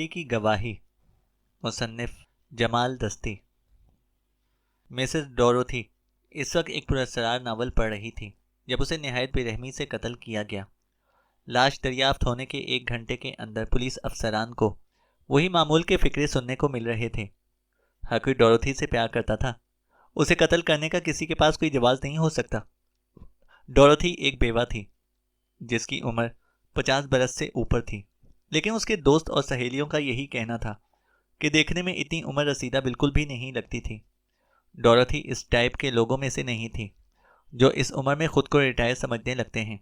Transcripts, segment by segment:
डोरथी की गवाही। मुसन्निफ जमाल दस्ती। मिसेस डोरथी इस वक्त एक पुरस्कार नावल पढ़ रही थी जब उसे निहायत बेरहमी से कत्ल किया गया। लाश दरियाफ्त होने के 1 घंटे के अंदर पुलिस अफसरान को वही मामूल के फिक्रे सुनने को मिल रहे थे। हर कोई डोरथी से प्यार करता था। उसे कत्ल करने का किसी के पास कोई जवाब नहीं हो सकता। डोरथी एक बेवा थी जिसकी उम्र 50 बरस से ऊपर थी, लेकिन उसके दोस्त और सहेलियों का यही कहना था कि देखने में इतनी उम्र रसीदा बिल्कुल भी नहीं लगती थी। डोरथी इस टाइप के लोगों में से नहीं थी जो इस उम्र में खुद को रिटायर समझने लगते हैं।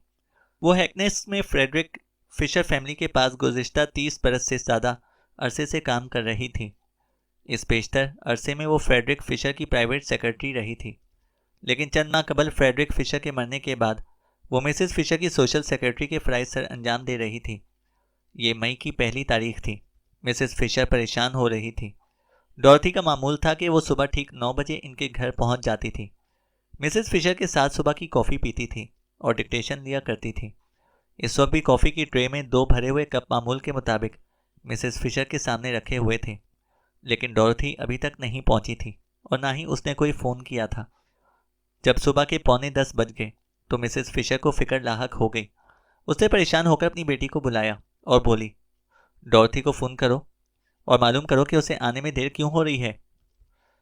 वो हैकनेस में फ्रेडरिक फिशर फैमिली के पास गुज़िश्ता 30 बरस से ज़्यादा अरसे से काम कर रही थी। इस पेशतर अरसे में वो फ्रेडरिक फिशर की प्राइवेट सेक्रेटरी रही थी, लेकिन चंद माह कबल फ्रेडरिक फिशर के मरने के बाद वो मिसेस फिशर की सोशल सेक्रेटरी के फ़राइज़ सर अंजाम दे रही थी। ये मई की पहली तारीख थी। मिसेस फिशर परेशान हो रही थी। डोरथी का मामूल था कि वो सुबह ठीक 9 बजे इनके घर पहुंच जाती थी। मिसेस फिशर के साथ सुबह की कॉफ़ी पीती थी और डिक्टेशन लिया करती थी। इस वक्त भी कॉफ़ी की ट्रे में 2 भरे हुए कप मामूल के मुताबिक मिसेस फिशर के सामने रखे हुए थे, लेकिन डोरथी अभी तक नहीं पहुंची थी और ना ही उसने कोई फ़ोन किया था। जब सुबह के 9:45 बज गए तो मिसेस फिशर को फिक्र लाहक हो गई। उसने परेशान होकर अपनी बेटी को बुलाया और बोली, डोरथी को फ़ोन करो और मालूम करो कि उसे आने में देर क्यों हो रही है।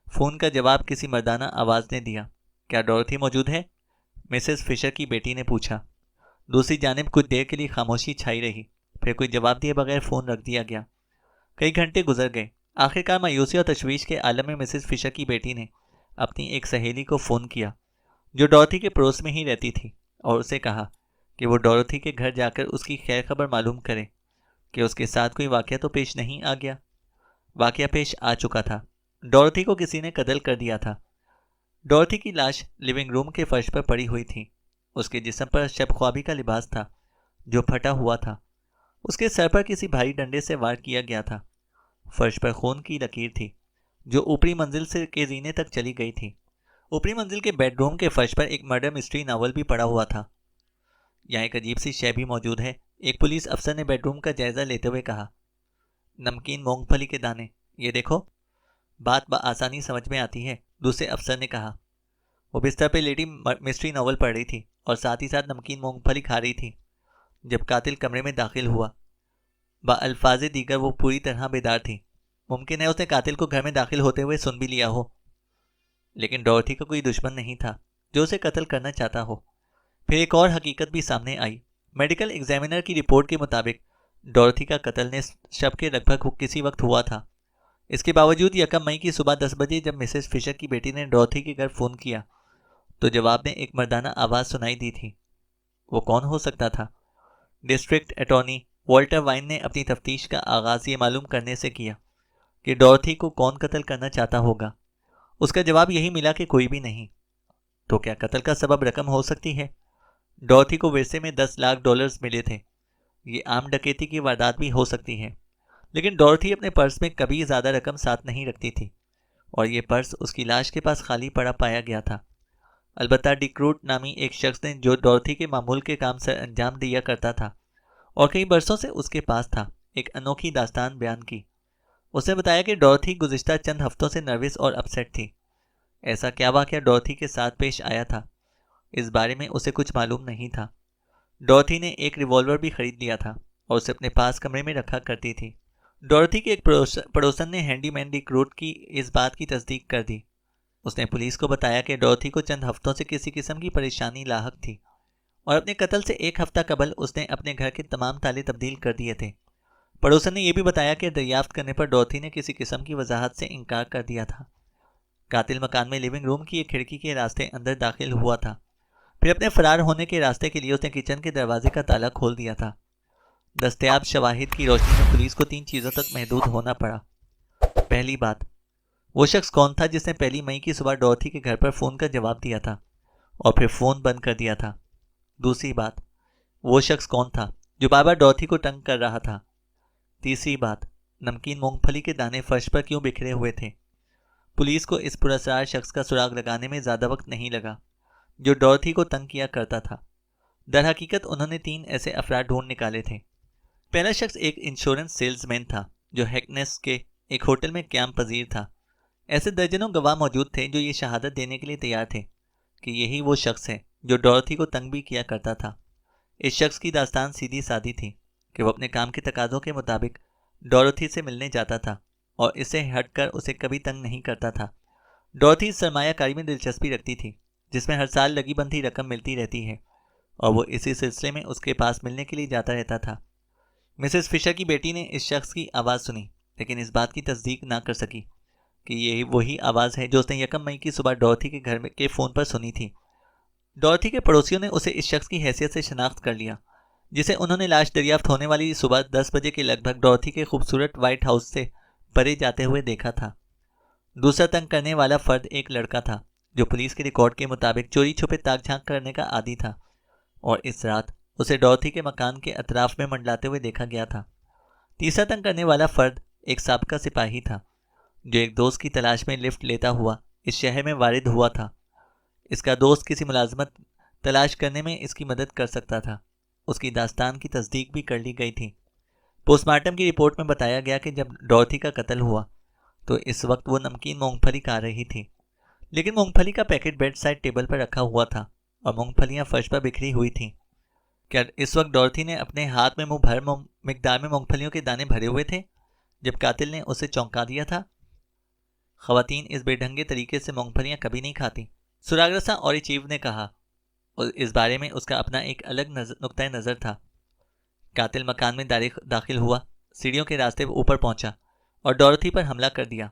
फ़ोन का जवाब किसी मर्दाना आवाज़ ने दिया। क्या डोरथी मौजूद है? मिसेस फिशर की बेटी ने पूछा। दूसरी जानिब कुछ देर के लिए खामोशी छाई रही, फिर कोई जवाब दिए बगैर फ़ोन रख दिया गया। कई घंटे गुजर गए। आखिरकार मायूसी और तशवीश के आलम में मिसेस फिशर की बेटी ने अपनी एक सहेली को फ़ोन किया जो डोरथी के पड़ोस में ही रहती थी, और उसे कहा कि वो डोरथी के घर जाकर उसकी खैर खबर मालूम करे कि उसके साथ कोई वाक़या तो पेश नहीं आ गया। वाक़या पेश आ चुका था। डोरथी को किसी ने कत्ल कर दिया था। डोरथी की लाश लिविंग रूम के फर्श पर पड़ी हुई थी। उसके जिस्म पर शब ख्वाबी का लिबास था जो फटा हुआ था। उसके सर पर किसी भारी डंडे से वार किया गया था। फर्श पर खून की लकीर थी जो ऊपरी मंजिल से के जीने तक चली गई थी। ऊपरी मंजिल के बेडरूम के फर्श पर एक मर्डर मिस्ट्री नावल भी पड़ा हुआ था। यहाँ एक अजीब सी शय भी मौजूद है। एक पुलिस अफसर ने बेडरूम का जायजा लेते हुए कहा, नमकीन मूंगफली के दाने, ये देखो। बात आसानी समझ में आती है, दूसरे अफसर ने कहा। वो बिस्तर पे लेटी मिस्ट्री नावल पढ़ रही थी और साथ ही साथ नमकीन मूंगफली खा रही थी जब कातिल कमरे में दाखिल हुआ। अल्फाज दीगर वो पूरी तरह बेदार थी। मुमकिन है उसने कातिल को घर में दाखिल होते हुए सुन भी लिया हो, लेकिन डोरथी का कोई दुश्मन नहीं था जो उसे कत्ल करना चाहता हो। फिर एक और हकीकत भी सामने आई। मेडिकल एग्जामिनर की रिपोर्ट के मुताबिक डोरथी का कत्ल ने शब के लगभग किसी वक्त हुआ था। इसके बावजूद 1 मई की सुबह 10 बजे जब मिसेस फिशर की बेटी ने डोरथी के घर फ़ोन किया तो जवाब में एक मर्दाना आवाज़ सुनाई दी थी। वो कौन हो सकता था? डिस्ट्रिक्ट अटॉर्नी वॉल्टर वाइन ने अपनी तफ्तीश का आगाज़ ये मालूम करने से किया कि डोरथी को कौन कत्ल करना चाहता होगा। उसका जवाब यही मिला कि कोई भी नहीं। तो क्या कत्ल का सबब रकम हो सकती है? डोरथी को विरसे में $10 लाख मिले थे। ये आम डकैती की वारदात भी हो सकती है, लेकिन डोरथी अपने पर्स में कभी ज़्यादा रकम साथ नहीं रखती थी और ये पर्स उसकी लाश के पास खाली पड़ा पाया गया था। अलबत्ता डिक्रूट नामी एक शख्स ने जो डोरथी के मामूल के काम से अंजाम दिया करता था और कई बरसों से उसके पास था, एक अनोखी दास्तान बयान की। उसने बताया कि डोरथी गुज़िश्ता चंद हफ्तों से नर्वस और अपसेट थी। ऐसा क्या वाक़या डोरथी के साथ पेश आया था, इस बारे में उसे कुछ मालूम नहीं था। डोरथी ने एक रिवॉल्वर भी खरीद लिया था और उसे अपने पास कमरे में रखा करती थी। डोरथी के एक पड़ोसन ने हैंडीमैन डिक्रूट की इस बात की तस्दीक कर दी। उसने पुलिस को बताया कि डोरथी को चंद हफ्तों से किसी किस्म की परेशानी लाहक थी और अपने कत्ल से 1 हफ्ता कबल उसने अपने घर के तमाम ताले तब्दील कर दिए थे। पड़ोसन ने यह भी बताया कि दरियाफ्त करने पर डोरथी ने किसी किस्म की वजाहत से इनकार कर दिया था। कातिल मकान में लिविंग रूम की एक खिड़की के रास्ते अंदर दाखिल हुआ था। फिर अपने फरार होने के रास्ते के लिए उसने किचन के दरवाजे का ताला खोल दिया था। दस्तयाब शवाहिद की रोशनी में पुलिस को 3 चीज़ों तक महदूद होना पड़ा। पहली बात, वो शख्स कौन था जिसने 1 मई की सुबह डोरथी के घर पर फ़ोन का जवाब दिया था और फिर फ़ोन बंद कर दिया था। दूसरी बात, वो शख्स कौन था जो बार बार डोरथी को तंग कर रहा था। तीसरी बात, नमकीन मूंगफली के दाने फर्श पर क्यों बिखरे हुए थे। पुलिस को इस पुरस्कार शख्स का सुराग लगाने में ज़्यादा वक्त नहीं लगा जो डोरथी को तंग किया करता था। दर हकीकत उन्होंने 3 ऐसे अफराद ढूंढ निकाले थे। पहला शख्स एक इंश्योरेंस सेल्समैन था जो हैकनेस के एक होटल में क्याम पजीर था। ऐसे दर्जनों गवाह मौजूद थे जो ये शहादत देने के लिए तैयार थे कि यही वो शख्स है जो डॉर्थी को तंग भी किया करता था। इस शख्स की दास्तान सीधी सादी थी कि वो अपने काम के तकाजों के मुताबिक डॉर्थी से मिलने जाता था और इससे हटकर उसे कभी तंग नहीं करता था। डॉर्थी सरमायाकारी में दिलचस्पी रखती थी, जिसमें हर साल लगी बंधी रकम मिलती रहती है, और वो इसी सिलसिले में उसके पास मिलने के लिए जाता रहता था। मिसेस फिशर की बेटी ने इस शख्स की आवाज़ सुनी, लेकिन इस बात की तस्दीक ना कर सकी कि यही वही आवाज़ है जो उसने 1 मई की सुबह डॉर्थी के घर के फ़ोन पर सुनी थी। डॉर्थी के पड़ोसियों ने उसे इस शख्स की हैसियत से शनाख्त कर लिया, जिसे उन्होंने लाश दरियाफ्त होने वाली सुबह 10 बजे के लगभग डॉर्थी के खूबसूरत व्हाइट हाउस से परे जाते हुए देखा था। दूसरा तंग करने वाला फर्द एक लड़का था जो पुलिस के रिकॉर्ड के मुताबिक चोरी छुपे ताक झांक करने का आदी था, और इस रात उसे डॉर्थी के मकान के अतराफ में मंडलाते हुए देखा गया था। तीसरा तंग करने वाला फर्द एक साबका सिपाही था जो एक दोस्त की तलाश में लिफ्ट लेता हुआ इस शहर में वारिद हुआ था। इसका दोस्त किसी मुलाजमत तलाश करने में इसकी मदद कर सकता था। उसकी दास्तान की तस्दीक भी कर ली गई थी। पोस्टमार्टम की रिपोर्ट में बताया गया कि जब डॉर्थी का कत्ल हुआ तो इस वक्त वो नमकीन मूंगफली खा रही थी, लेकिन मूंगफली का पैकेट बेड साइड टेबल पर रखा हुआ था और मूंगफलियां फर्श पर बिखरी हुई थीं। क्या इस वक्त डॉर्थी ने अपने हाथ में मुंह भर मिकदार में मूंगफलियों के दाने भरे हुए थे जब कातिल ने उसे चौंका दिया था? खवातीन इस बेढंगे तरीके से मूंगफलियां कभी नहीं खाती, सुरागरसा ऑरिचीव ने कहा, और इस बारे में उसका अपना एक अलग नुक्ता नज़र था। कातिल मकान में दाखिल हुआ, सीढ़ियों के रास्ते ऊपर पहुंचा और डॉर्थी पर हमला कर दिया।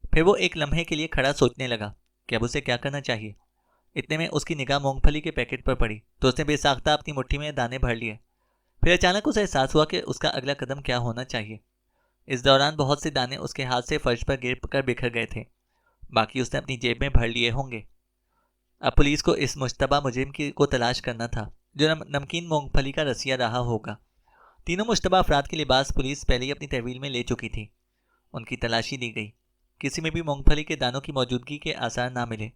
फिर वो एक लम्हे के लिए खड़ा सोचने लगा कि अब उसे क्या करना चाहिए। इतने में उसकी निगाह मूंगफली के पैकेट पर पड़ी तो उसने बेसाख्ता अपनी मुट्ठी में दाने भर लिए। फिर अचानक उसे एहसास हुआ कि उसका अगला कदम क्या होना चाहिए। इस दौरान बहुत से दाने उसके हाथ से फर्श पर गिर कर बिखर गए थे, बाकी उसने अपनी जेब में भर लिए होंगे। अब पुलिस को इस मुश्तबा मुजरिम को तलाश करना था जो नमकीन मूंगफली का रसिया रहा होगा। तीनों मुश्तबा अफराद के लिबास पुलिस पहले ही अपनी तहवील में ले चुकी थी। उनकी तलाशी दी गई, किसी में भी मूंगफली के दानों की मौजूदगी के आसार ना मिले।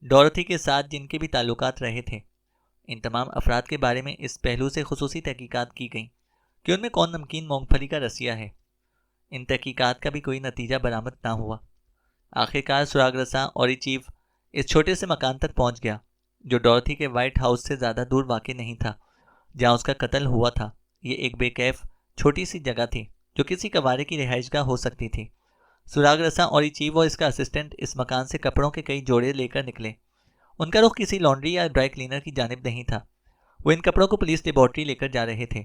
डॉर्थी के साथ जिनके भी ताल्लुकात रहे थे, इन तमाम अफराद के बारे में इस पहलू से खुसूसी तहकीकात की गई कि उनमें कौन नमकीन मूंगफली का रसिया है। इन तहकीकात का भी कोई नतीजा बरामद ना हुआ। आखिरकार सुरागरसा ऑरिचीव इस छोटे से मकान तक पहुंच गया जो डॉर्थी के व्हाइट हाउस से ज़्यादा दूर वाक़ नहीं था, जहां उसका कत्ल हुआ था। ये एक बेकैफ छोटी सी जगह थी जो किसी कवारे की रिहाइशगाह हो सकती थी। सुरागरसा ऑरिचीव और इसका असिस्टेंट इस मकान से कपड़ों के कई जोड़े लेकर निकले। उनका रुख किसी लॉन्ड्री या ड्राई क्लीनर की जानिब नहीं था। वो इन कपड़ों को पुलिस लेबॉर्ट्री लेकर जा रहे थे।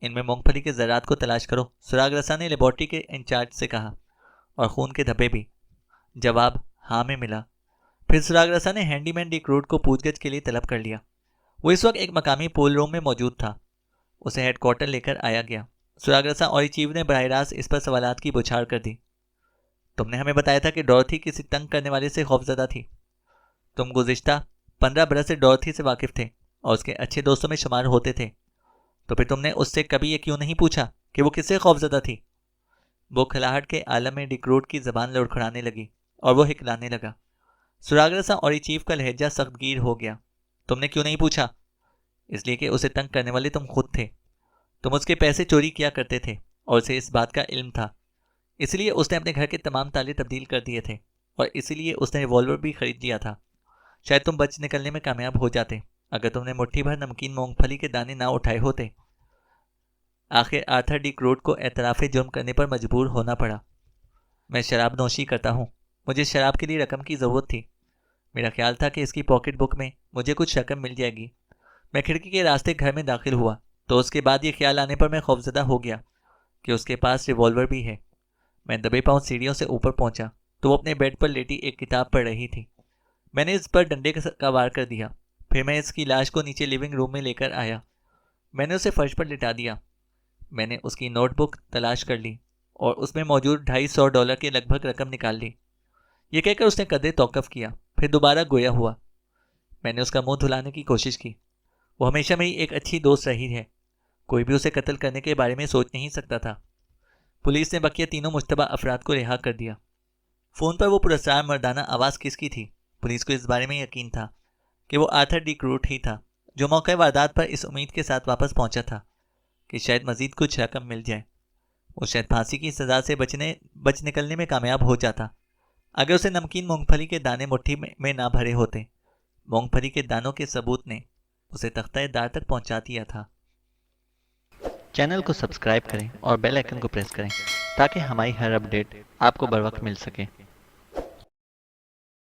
इनमें मूंगफली के ज़रात को तलाश करो, सुरागरसा ने लेबॉर्ट्री के इंचार्ज से कहा, और खून के धब्बे भी। जवाब हाँ में मिला। फिर सुरागरसा ने हैंडीमैन डिक रूट को पूछगछ के लिए तलब कर लिया। वो इस वक्त एक मकामी पूल रूम में मौजूद था। उसे हेडक्वार्टर लेकर आया गया। सुरागरसा ऑरिचीव ने बराह रास्त इस पर सवालात की बौछार कर दी। तुमने हमें बताया था कि डॉर्थी किसी तंग करने वाले से खौफजदा थी। तुम गुज़िश्ता 15 बरस से डॉर्थी से वाकिफ थे और उसके अच्छे दोस्तों में शुमार होते थे, तो फिर तुमने उससे कभी ये क्यों नहीं पूछा कि वो किससे खौफजदा थी? वो खिलाहट के आलम में डिक रूट की ज़बान लड़खड़ाने लगी और वो हिकलाने लगा। सुरागरसा ऑरिचीव का लहजा सख्तगीर हो गया। तुमने क्यों नहीं पूछा? इसलिए कि उसे तंग करने वाले तुम खुद थे। तुम उसके पैसे चोरी किया करते थे और उसे इस बात का इल्म था। इसलिए उसने अपने घर के तमाम ताले तब्दील कर दिए थे और इसीलिए उसने रिवॉल्वर भी खरीद लिया था। शायद तुम बच निकलने में कामयाब हो जाते अगर तुमने मुट्ठी भर नमकीन मूंगफली के दाने ना उठाए होते। आखिर आर्थर डिक रूट को एतराफ़ जुर्म करने पर मजबूर होना पड़ा। मैं शराब नोशी करता हूँ। मुझे शराब के लिए रकम की ज़रूरत थी। मेरा ख्याल था कि इसकी पॉकेट बुक में मुझे कुछ रकम मिल जाएगी। मैं खिड़की के रास्ते घर में दाखिल हुआ तो उसके बाद ये ख्याल आने पर मैं खौफजदा हो गया कि उसके पास रिवॉल्वर भी है। मैं दबे पांव सीढ़ियों से ऊपर पहुंचा तो वो अपने बेड पर लेटी एक किताब पढ़ रही थी। मैंने इस पर डंडे का वार कर दिया। फिर मैं इसकी लाश को नीचे लिविंग रूम में लेकर आया। मैंने उसे फर्श पर लिटा दिया। मैंने उसकी नोटबुक तलाश कर ली और उसमें मौजूद $250 के लगभग रकम निकाल ली। ये कहकर उसने कदे तौक़ुफ़ किया, फिर दोबारा गोया हुआ। मैंने उसका मुंह धुलाने की कोशिश की। वो हमेशा मेरी एक अच्छी दोस्त रही है। कोई भी उसे कत्ल करने के बारे में सोच नहीं सकता था। पुलिस ने बकिया तीनों मुश्तबा अफराद को रिहा कर दिया। फ़ोन पर वो पुरस्कार मर्दाना आवाज़ किसकी थी? पुलिस को इस बारे में यकीन था कि वो आर्थर डिक रूट ही था, जो मौके वारदात पर इस उम्मीद के साथ वापस पहुंचा था कि शायद मज़ीद कुछ रकम मिल जाए। वो शायद फांसी की सज़ा से बच निकलने में कामयाब हो जाता अगर उसे नमकीन मूंगफली के दाने मुट्ठी में ना भरे होते। मूंगफली के दानों के सबूत ने उसे तख्ता-ए-दार तक पहुंचा दिया था। चैनल को सब्सक्राइब करें और बेल आइकन को प्रेस करें ताकि हमारी हर अपडेट आपको बर वक्त मिल सके।